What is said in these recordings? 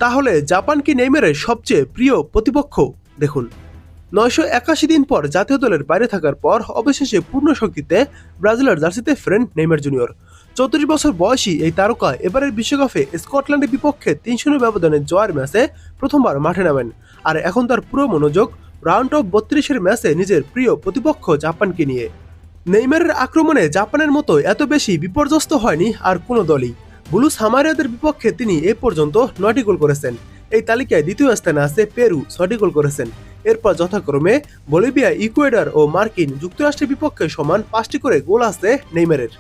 তাহলে জাপান কি নেইমারের সবচেয়ে প্রিয় প্রতিপক্ষ? দেখুন, ৯৮১ দিন পর জাতীয় দলের বাইরে থাকার পর অবশেষে পূর্ণ শক্তিতে ব্রাজিলের জার্সিতে ফেরেন নেইমার জুনিয়র। ৩৪ বছর বয়সী এই তারকা এবারের বিশ্বকাপে স্কটল্যান্ডের বিপক্ষে ৩-০ ব্যবধানে জয়ের ম্যাচে প্রথমবার মাঠে নামেন। আর এখন তার পুরো মনোযোগ রাউন্ড অফ ৩২-এর ম্যাচে নিজের প্রিয় প্রতিপক্ষ জাপানকে নিয়ে। নেইমারের আক্রমণে জাপানের মতো এত বেশি বিপর্যস্ত হয়নি আর কোনো দলই। ব্লু সামারিয়াদের বিপক্ষে তিনি এ পর্যন্ত ৯টি গোল করেছেন। এই তালিকায় দ্বিতীয় স্থানে আছে পেরু, ৬টি গোল করেছেন। এরপর যথাক্রমে বলিভিয়া, ইকুয়েডর ও মার্কিন যুক্তরাষ্ট্রের বিপক্ষে সমান 5টি করে গোল আছে নেইমারের।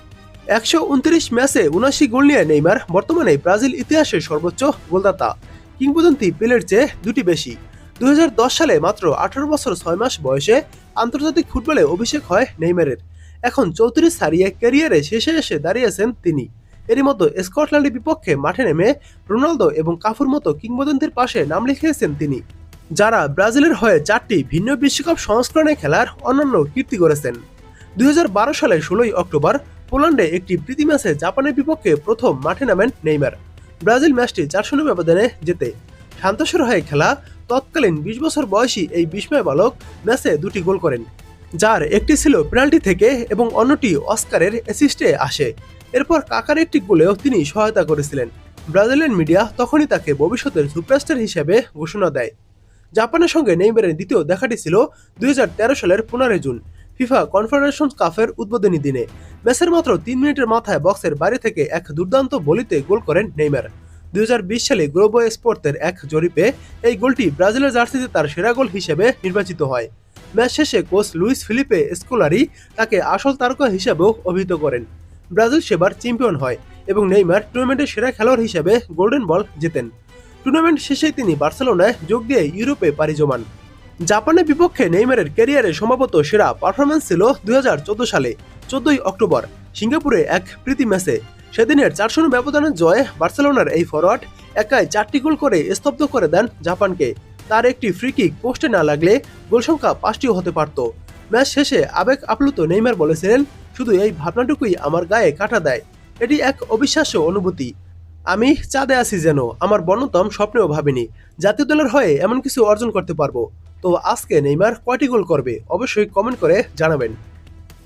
১২৯ ম্যাচে ৭৯ গোল নিয়ে নেইমার বর্তমানে ব্রাজিল ইতিহাসের সর্বোচ্চ গোলদাতা। কিংবদন্তি পেলের চেয়ে 2টি বেশি। ২০১০ সালে মাত্র 18 বছর 6 মাস বয়সে আন্তর্জাতিক ফুটবলে অভিষেক হয় নেইমারের। এখন 34 ছাড়িয়ে ক্যারিয়ারে শেষে এসে দাঁড়িয়েছেন তিনি। এরই মতো স্কটল্যান্ডের বিপক্ষে মাঠে নেমে রোনালদো এবং কাফুর মতো কিংবদন্তির পাশে নাম লিখিয়েছেন তিনি, যারা ব্রাজিলের হয়ে 4টি ভিন্ন বিশ্বকাপ সংস্করণে খেলার অনন্য কীর্তি করেছেন। ২০১২ সালের 16 অক্টোবর পোল্যান্ডে একটি প্রীতি ম্যাচে জাপানের বিপক্ষে প্রথম মাঠে নামেন নেইমার। ব্রাজিল ম্যাচটি 4-0 ব্যবধানে জেতে। সান্তোসের হয়ে খেলা তৎকালীন 20 বছর বয়সী এই বিস্ময় বালক ম্যাচে 2টি গোল করেন, যার একটি ছিল পেনাল্টি থেকে এবং অন্যটি অস্কারের অ্যাসিস্টে আসে। এরপর কাকার একটি গোলেও তিনি সহায়তা করেছিলেন। ব্রাজিলিয়ান মিডিয়া তখনই তাকে ভবিষ্যতের সুপারস্টার হিসেবে ঘোষণা দেয়। জাপানের সঙ্গে নেইমারের দ্বিতীয় দেখাটি ছিল 2013 সালের 15 জুন ফিফা কনফেডারেশন কাপের উদ্বোধনী দিনে। ম্যাচের মাত্র 3 মিনিটের মাথায় বক্সের বাইরে থেকে এক দুর্দান্ত বলিতে গোল করেন নেইমার। 2020 সালে গ্লোবো স্পোর্টের এক জরিপে এই গোলটি ব্রাজিলের জার্সিতে তার সেরা গোল হিসেবে নির্বাচিত হয়। ম্যাচ শেষে কোচ লুইস ফিলিপে স্কোলারি তাকে আসল তারকা হিসেবেও অভিহিত করেন। ব্রাজিল সেবার চ্যাম্পিয়ন হয় এবং নেইমার টুর্নামেন্টের সেরা খেলোয়াড় হিসেবে গোল্ডেন বল জেতেন। টুর্নামেন্ট শেষে তিনি বার্সেলোনায় যোগ দিয়ে ইউরোপে পাড়ি জমান। জাপানের বিপক্ষে নেইমারের ক্যারিয়ারের সম্ভবত সেরা পারফরম্যান্স ছিল 2014 সালে 14 অক্টোবর সিঙ্গাপুরে এক প্রীতি ম্যাচে। সেদিনের 4-0 ব্যবধানের জয়ে বার্সেলোনার এই ফরোয়ার্ড একাই 4টি গোল করে স্তব্ধ করে দেন জাপানকে। তার একটি ফ্রি কিক পোস্টে না লাগলে গোল সংখ্যা 5টিও হতে পারত। ম্যাচ শেষে আবেগ আপ্লুত নেইমার বলেছিলেন, শুধু এই ভাবনাটুকুই আমার গায়ে কাটা দেয়। এটি এক অবিশ্বাস্য অনুভূতি। আমি চাঁদে আছি যেন আমার বর্ণতম স্বপ্নেও ভাবিনি জাতীয় দলের হয়ে এমন কিছু অর্জন করতে পারবো। তো আজকে নেইমার কয়টি গোল করবে অবশ্যই কমেন্ট করে জানাবেন।